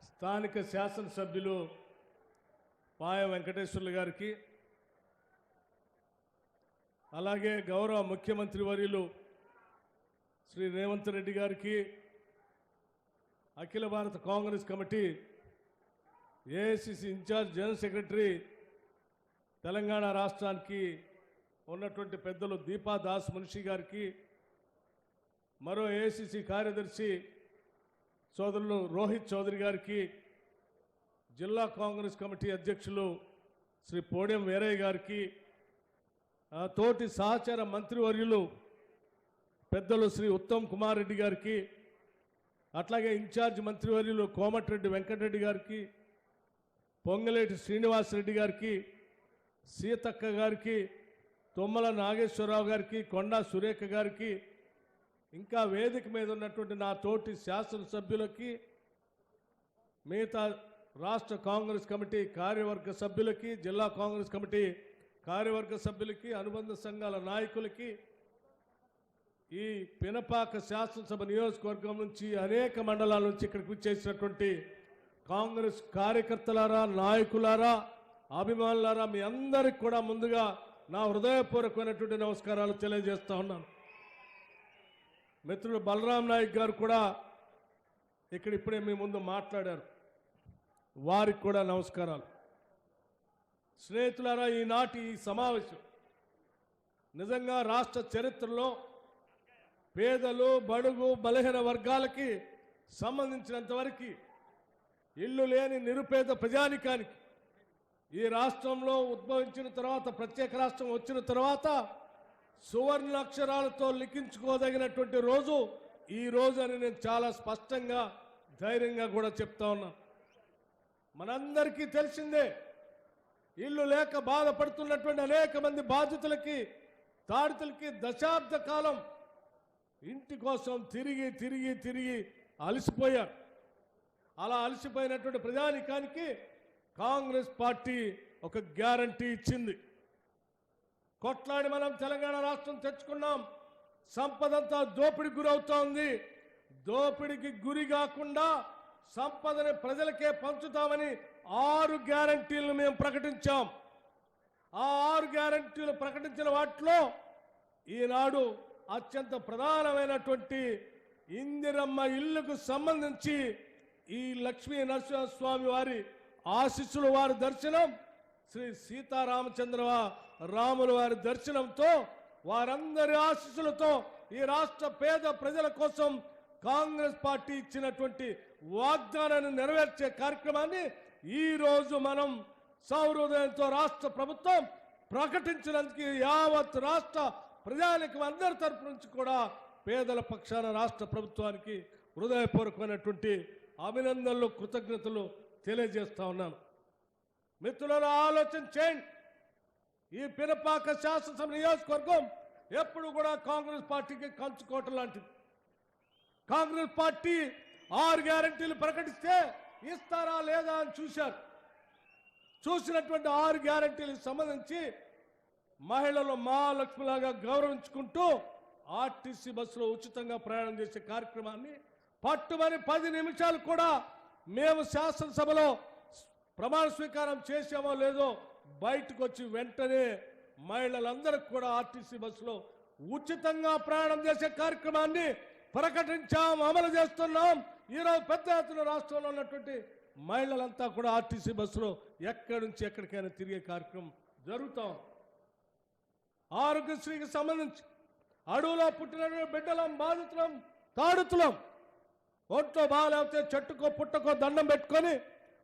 స్థానిక శాసనసభ్యులు పాయ వెంకటేశ్వర్లు గారికి, అలాగే గౌరవ ముఖ్యమంత్రి వర్యులు శ్రీ రేవంత్ రెడ్డి గారికి, Akhila Bharata Congress committee AICC in-charge general secretary Telangana రాష్ట్రానికి ఉన్నటువంటి పెద్దలు దీపా దాస్ మున్షి గారికి, మరో ఏఐసిసి కార్యదర్శి సోదరులు రోహిత్ చౌదరి గారికి, జిల్లా కాంగ్రెస్ కమిటీ అధ్యక్షులు శ్రీ పోడెం వీరయ్య గారికి, తోటి సహచార మంత్రివర్యులు పెద్దలు శ్రీ ఉత్తమ్ కుమార్ రెడ్డి గారికి, అట్లాగే ఇన్ఛార్జ్ మంత్రివర్యులు కోమటిరెడ్డి వెంకటరెడ్డి గారికి, పొంగలేటి శ్రీనివాసరెడ్డి గారికి, సీతక్క గారికి, తుమ్మల నాగేశ్వరరావు గారికి, కొండా సురేఖ గారికి, ఇంకా వేదిక మీద ఉన్నటువంటి నా తోటి శాసనసభ్యులకి, మిగతా రాష్ట్ర కాంగ్రెస్ కమిటీ కార్యవర్గ సభ్యులకి, జిల్లా కాంగ్రెస్ కమిటీ కార్యవర్గ సభ్యులకి, అనుబంధ సంఘాల నాయకులకి, ఈ పినపాక శాసనసభ నియోజకవర్గం నుంచి అనేక మండలాల నుంచి ఇక్కడికి వచ్చేసినటువంటి కాంగ్రెస్ కార్యకర్తలారా, నాయకులారా, అభిమానులారా, మీ అందరికి కూడా ముందుగా నా హృదయపూర్వకమైనటువంటి నమస్కారాలు తెలియజేస్తా ఉన్నాను. మిత్రుడు బలరాం నాయక్ గారు కూడా ఇక్కడ ఇప్పుడే మీ ముందు మాట్లాడారు, వారికి కూడా నమస్కారాలు. స్నేహితులారా, ఈనాటి ఈ సమావేశం నిజంగా రాష్ట్ర చరిత్రలో పేదలు, బడుగు, బలహీన వర్గాలకి సంబంధించినంతవరకు ఇల్లు లేని నిరుపేద ప్రజానికానికి ఈ రాష్ట్రంలో ఉద్భవించిన తర్వాత, ప్రత్యేక రాష్ట్రం వచ్చిన తర్వాత సువర్ణ అక్షరాలతో లిఖించుకోదగినటువంటి రోజు ఈ రోజు అని నేను చాలా స్పష్టంగా, ధైర్యంగా కూడా చెప్తా ఉన్నా. మనందరికీ తెలిసిందే, ఇల్లు లేక బాధపడుతున్నటువంటి అనేక మంది బాధితులకి, తాడితులకి దశాబ్ద కాలం ఇంటి కోసం తిరిగి తిరిగి తిరిగి అలసిపోయారు. అలా అలసిపోయినటువంటి ప్రజానికానికి కాంగ్రెస్ పార్టీ ఒక గ్యారంటీ ఇచ్చింది. కొట్లాడి మనం తెలంగాణ రాష్ట్రం తెచ్చుకున్నాం. సంపదంతా దోపిడికి గురవుతా ఉంది. దోపిడికి గురి కాకుండా సంపదని ప్రజలకే పంచుతామని 6 గ్యారంటీలను మేము ప్రకటించాం. ఆ 6 గ్యారంటీలు ప్రకటించిన వాటిలో ఈనాడు అత్యంత ప్రధానమైనటువంటి ఇందిరమ్మ ఇల్లుకు సంబంధించి ఈ లక్ష్మీ నరసింహస్వామి వారి ఆశీస్సులు, వారి దర్శనం, శ్రీ సీతారామచంద్ర రాముల వారి దర్శనంతో, వారందరి ఆశీస్సులతో ఈ రాష్ట్ర పేద ప్రజల కోసం కాంగ్రెస్ పార్టీ ఇచ్చినటువంటి వాగ్దానాన్ని నెరవేర్చే కార్యక్రమాన్ని ఈ రోజు మనం సౌహృదయంతో రాష్ట్ర ప్రభుత్వం ప్రకటించినందుకు యావత్ రాష్ట్ర ప్రజానికం అందరి తరపు నుంచి కూడా పేదల పక్షాన రాష్ట్ర ప్రభుత్వానికి హృదయపూర్వకమైనటువంటి అభినందనలు, కృతజ్ఞతలు తెలియజేస్తా ఉన్నాను. మిత్రులను ఆలోచన చేయండి. ఈ పినపాక శాసనసభ నియోజకవర్గం ఎప్పుడు కూడా కాంగ్రెస్ పార్టీకి కంచుకోట లాంటిది. కాంగ్రెస్ పార్టీ 6 గ్యారంటీలు ప్రకటిస్తే ఇస్తారా లేదా అని చూశారు. చూసినటువంటి 6 గ్యారంటీలకు సంబంధించి మహిళలు మహాలక్ష్మిలాగా గౌరవించుకుంటూ ఆర్టీసీ బస్సులో ఉచితంగా ప్రయాణం చేసే కార్యక్రమాన్ని పట్టుమని 10 నిమిషాలు కూడా మేము శాసనసభలో ప్రమాణ స్వీకారం చేసామో లేదో బయటకు వచ్చి వెంటనే మహిళలందరికీ కూడా ఆర్టీసీ బస్సులో ఉచితంగా ప్రయాణం చేసే కార్యక్రమాన్ని ప్రకటించాం, అమలు చేస్తున్నాం. ఈరోజు పెద్ద ఎత్తున రాష్ట్రంలో ఉన్నటువంటి మహిళలంతా కూడా ఆర్టీసీ బస్సులో ఎక్కడి నుంచి ఎక్కడికైనా తిరిగే కార్యక్రమం జరుగుతాం. ఆరోగ్యశ్రీకి సంబంధించి అడవులో పుట్టిన బిడ్డలం, బాధితులం, తాడుతులం, ఒంట్లో బాగాలేకపోతే చెట్టుకో పుట్టకో దండం పెట్టుకొని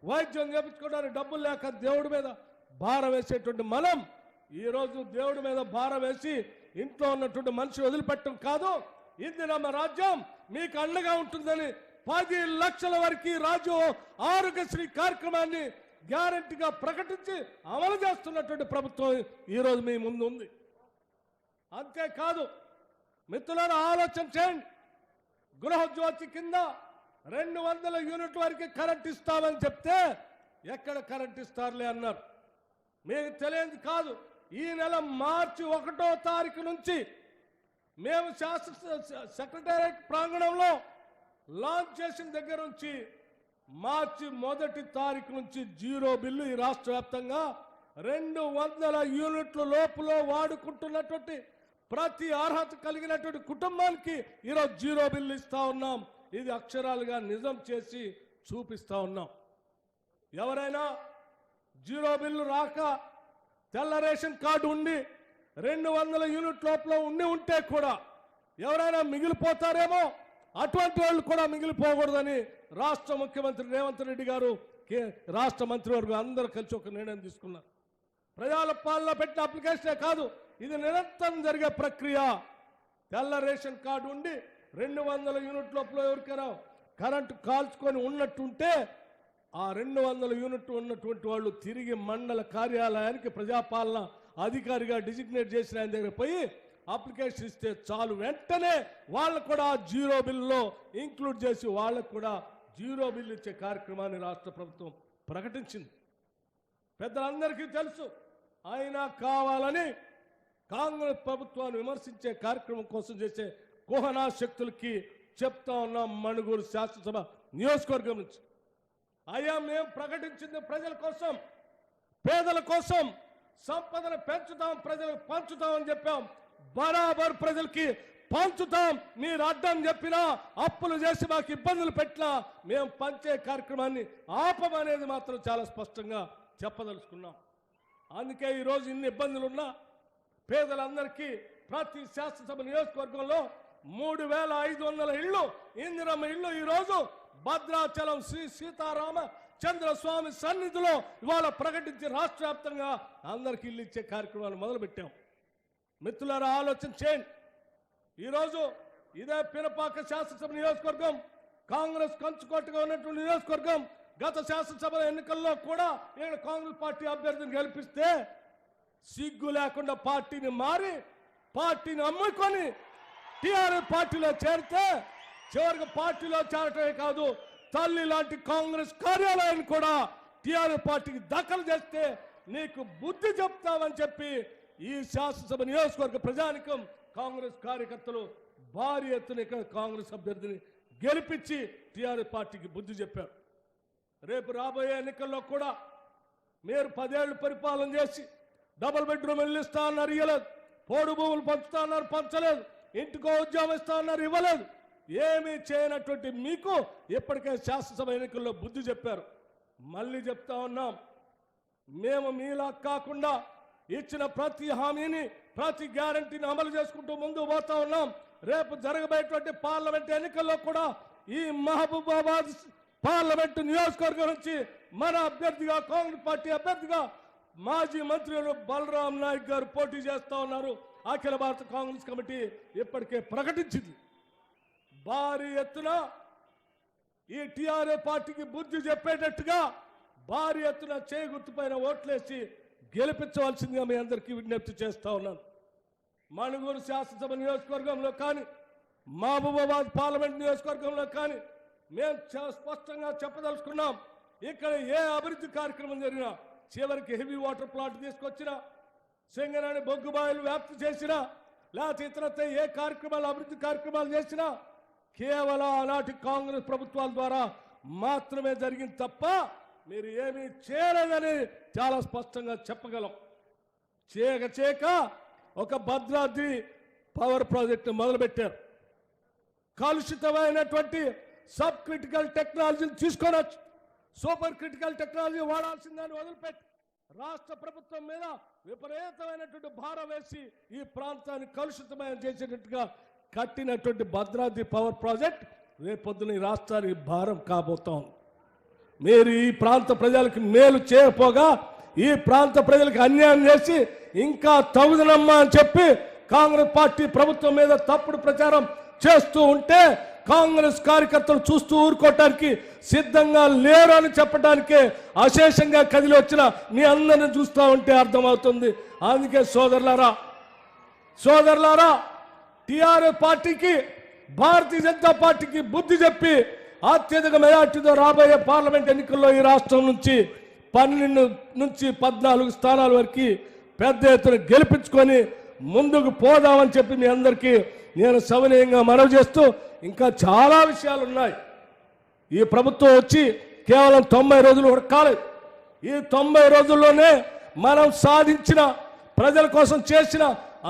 వైద్యం చేయించుకోవడానికి డబ్బులు లేక దేవుడి మీద భారం వేసేటువంటి మనం ఈరోజు దేవుడి మీద భారం వేసి ఇంట్లో ఉన్నటువంటి మనిషి వదిలిపెట్టడం కాదు, ఇందిరమ్మ రాజ్యం మీకు అండగా ఉంటుందని 10 లక్షల వరకు రాజు ఆరోగ్యశ్రీ కార్యక్రమాన్ని గ్యారంటీగా ప్రకటించి అమలు చేస్తున్నటువంటి ప్రభుత్వం ఈరోజు మీ ముందు ఉంది. అంతేకాదు మిత్రులను ఆలోచన చేయండి. గృహజ్యోతి కింద 200 యూనిట్ల వరకు కరెంట్ ఇస్తామని చెప్తే ఎక్కడ కరెంట్ ఇస్తారులే అన్నారు. మీకు తెలియదు కాదు, ఈ నెల మార్చి 1వ తారీఖు నుంచి మేము శాసన సెక్రటేరియట్ ప్రాంగణంలో లాంచ్ చేసిన దగ్గర నుంచి మార్చి 1 తారీఖు నుంచి జీరో బిల్లు ఈ రాష్ట్ర వ్యాప్తంగా 200 యూనిట్ల లోపులో వాడుకుంటున్నటువంటి ప్రతి అర్హత కలిగినటువంటి కుటుంబానికి ఈరోజు జీరో బిల్లు ఇస్తా ఉన్నాం. ఇది అక్షరాలుగా నిజం చేసి చూపిస్తా ఉన్నాం. ఎవరైనా జీరో బిల్లు రాక తెల్ల రేషన్ కార్డు ఉండి 200 యూనిట్ లోపల ఉంటే కూడా ఎవరైనా మిగిలిపోతారేమో, అటువంటి వాళ్ళు కూడా మిగిలిపోకూడదని రాష్ట్ర ముఖ్యమంత్రి రేవంత్ రెడ్డి గారు, రాష్ట్ర మంత్రివర్గం అందరూ కలిసి ఒక నిర్ణయం తీసుకున్నారు. ప్రజల పాలన పెట్టిన అప్లికేషనే కాదు, ఇది నిరంతరం జరిగే ప్రక్రియ. తెల్ల రేషన్ కార్డు ఉండి 200 యూనిట్ లోపల ఎవరికైనా కరెంటు కాల్చుకొని ఉన్నట్టుంటే ఆ 200 యూనిట్లు ఉన్నటువంటి వాళ్ళు తిరిగి మండల కార్యాలయానికి ప్రజాపాలన అధికారిగా డిజిగ్నేట్ చేసిన ఆయన దగ్గర పోయి అప్లికేషన్ ఇస్తే చాలు, వెంటనే వాళ్ళకు కూడా జీరో బిల్లులో ఇంక్లూడ్ చేసి వాళ్ళకు కూడా జీరో బిల్లు ఇచ్చే కార్యక్రమాన్ని రాష్ట్ర ప్రభుత్వం ప్రకటించింది. పెద్దలందరికీ తెలుసు. అయినా కావాలని కాంగ్రెస్ ప్రభుత్వాన్ని విమర్శించే కార్యక్రమం కోసం చేసే కుహనా శక్తులకి చెప్తా ఉన్నాం. మణుగూరు శాసనసభ నియోజకవర్గం నుంచి అయ్యా, మేము ప్రకటించింది ప్రజల కోసం, పేదల కోసం, సంపదను పెంచుతాం, ప్రజలకు పంచుతాం అని చెప్పాం. బరాబర్ ప్రజలకి పంచుతాం. మీరు అడ్డం చెప్పినా, అప్పులు చేసి మాకు ఇబ్బందులు పెట్టినా మేము పంచే కార్యక్రమాన్ని ఆపమనేది మాత్రం చాలా స్పష్టంగా చెప్పదలుచుకున్నాం. అందుకే ఈరోజు ఇన్ని ఇబ్బందులున్నా పేదలందరికీ ప్రతి శాసనసభ నియోజకవర్గంలో 3500 ఇళ్ళు, ఇందిరమ్మ ఇళ్ళు ఈరోజు భద్రాచలం శ్రీ సీతారామ చంద్రస్వామి సన్నిధిలో ఇవాళ ప్రకటించి రాష్ట్ర వ్యాప్తంగా అందరికీ ఇల్లు ఇచ్చే కార్యక్రమాన్ని మొదలుపెట్టాం. మిత్రులారా, ఆలోచన చేయండి. ఈరోజు ఇదే పినపాక శాసనసభ నియోజకవర్గం కాంగ్రెస్ కంచుకోటగా ఉన్నటువంటి నియోజకవర్గం. గత శాసనసభ ఎన్నికల్లో కూడా ఇక్కడ కాంగ్రెస్ పార్టీ అభ్యర్థిని గెలిపిస్తే సిగ్గు లేకుండా పార్టీని మారి, పార్టీని అమ్ముకొని టీఆర్ఎస్ పార్టీలో చేరితే చివరికి పార్టీలో చేరటమే కాదు, తల్లి లాంటి కాంగ్రెస్ కార్యాలయాన్ని కూడా టీఆర్ఎస్ పార్టీకి దఖలు చేస్తే నీకు బుద్ధి చెప్తామని చెప్పి ఈ శాసనసభ నియోజకవర్గ ప్రజానికం, కాంగ్రెస్ కార్యకర్తలు భారీ ఎత్తున కాంగ్రెస్ అభ్యర్థిని గెలిపించి టీఆర్ఎస్ పార్టీకి బుద్ధి చెప్పారు. రేపు రాబోయే ఎన్నికల్లో కూడా మీరు 10 ఏళ్ళు పరిపాలన చేసి డబుల్ బెడ్రూమ్ ఇల్లు ఇస్తా అన్నారు, ఇవ్వలేదు. పోడు భూములు పంచుతా అన్నారు, పంచలేదు. ఇంటికో ఉద్యోగం ఇస్తా అన్నారు, ఇవ్వలేదు. ఏమీ చేయనటువంటి మీకు ఇప్పటికే శాసనసభ ఎన్నికల్లో బుద్ధి చెప్పారు. మళ్ళీ చెప్తా ఉన్నాం, మేము మీలా కాకుండా ఇచ్చిన ప్రతి హామీని, ప్రతి గ్యారంటీని అమలు చేసుకుంటూ ముందుకు పోతా ఉన్నాం. రేపు జరగబోయేటువంటి పార్లమెంట్ ఎన్నికల్లో కూడా ఈ మహబూబాబాద్ పార్లమెంట్ నియోజకవర్గం నుంచి మన అభ్యర్థిగా, కాంగ్రెస్ పార్టీ అభ్యర్థిగా మాజీ మంత్రులు బలరాం నాయక్ గారు పోటీ చేస్తా ఉన్నారు. అఖిల భారత కాంగ్రెస్ కమిటీ ఇప్పటికే ప్రకటించింది. భారీ ఎత్తున ఈ టీఆర్ఎస్ పార్టీకి బుద్ధి చెప్పేటట్టుగా భారీ ఎత్తున చేగుర్తుపైన ఓట్లేసి గెలిపించవలసిందిగా మీ అందరికీ విజ్ఞప్తి చేస్తా ఉన్నాను. మణుగూరు శాసనసభ నియోజకవర్గంలో కానీ, మహబూబాబాద్ పార్లమెంట్ నియోజకవర్గంలో కానీ మేము స్పష్టంగా చెప్పదలుచుకున్నాం, ఇక్కడ ఏ అభివృద్ధి కార్యక్రమం జరిగినా, చివరికి హెవీ వాటర్ ప్లాంట్ తీసుకొచ్చినా, సింగరేణి బొగ్గుబాయిలు వ్యాప్తి చేసినా, లేకపోతే ఇతరత్ర ఏ కార్యక్రమాలు, అభివృద్ధి కార్యక్రమాలు చేసినా కేవలం ఆనాటి కాంగ్రెస్ ప్రభుత్వాల ద్వారా మాత్రమే జరిగింది తప్ప మీరు ఏమీ చేయలేదని చాలా స్పష్టంగా చెప్పగలం. చేయక ఒక భద్రాద్రి పవర్ ప్రాజెక్టు మొదలుపెట్టారు. కలుషితమైనటువంటి సబ్ క్రిటికల్ టెక్నాలజీని తీసుకొనొచ్చు, సూపర్ క్రిటికల్ టెక్నాలజీ వాడాల్సిందని వదిలిపెట్టి రాష్ట్ర ప్రభుత్వం మీద విపరీతమైనటువంటి భారం వేసి ఈ ప్రాంతాన్ని కలుషితమైన చేసేటట్టుగా కట్టినటువంటి భద్రాద్రి పవర్ ప్రాజెక్ట్ రేపొద్దున ఈ రాష్ట్రానికి భారం కాబోతాం. మీరు ఈ ప్రాంత ప్రజలకు మేలు చేయకపోగా ఈ ప్రాంత ప్రజలకు అన్యాయం చేసి ఇంకా తగుదనమ్మా అని చెప్పి కాంగ్రెస్ పార్టీ ప్రభుత్వం మీద తప్పుడు ప్రచారం చేస్తూ ఉంటే కాంగ్రెస్ కార్యకర్తలు చూస్తూ ఊరుకోవటానికి సిద్ధంగా లేరు అని చెప్పడానికే అశేషంగా కదిలి వచ్చిన మీ అందరిని చూస్తూ ఉంటే అర్థమవుతుంది. అందుకే సోదరులారా టీఆర్ఎస్ పార్టీకి, భారతీయ జనతా పార్టీకి బుద్ధి చెప్పి అత్యధిక మెజార్టీతో రాబోయే పార్లమెంట్ ఎన్నికల్లో ఈ రాష్ట్రం నుంచి 12 నుంచి 14 స్థానాల వరకు పెద్ద ఎత్తున గెలిపించుకొని ముందుకు పోదామని చెప్పి మీ అందరికీ నేను సవినయంగా మనవి చేస్తూ ఇంకా చాలా విషయాలు ఉన్నాయి. ఈ ప్రభుత్వం వచ్చి కేవలం 90 రోజులు ఉడకాలి. ఈ 90 రోజుల్లోనే మనం సాధించిన, ప్రజల కోసం చేసిన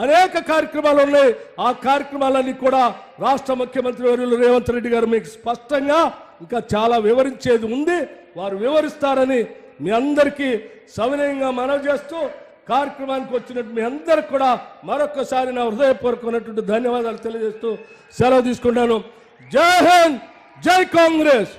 అనేక కార్యక్రమాలు ఉన్నాయి. ఆ కార్యక్రమాలన్నీ కూడా రాష్ట్ర ముఖ్యమంత్రి వర్యులు రేవంత్ రెడ్డి గారు మీకు స్పష్టంగా ఇంకా చాలా వివరించేది ఉంది. వారు వివరిస్తారని మీ అందరికీ సవినయంగా మనవి చేస్తూ కార్యక్రమానికి వచ్చినట్టు మీ అందరికి కూడా మరొకసారి నా హృదయపూర్వకమైనటువంటి ధన్యవాదాలు తెలియజేస్తూ సెలవు తీసుకుంటాను. జై హింద్, జై కాంగ్రెస్.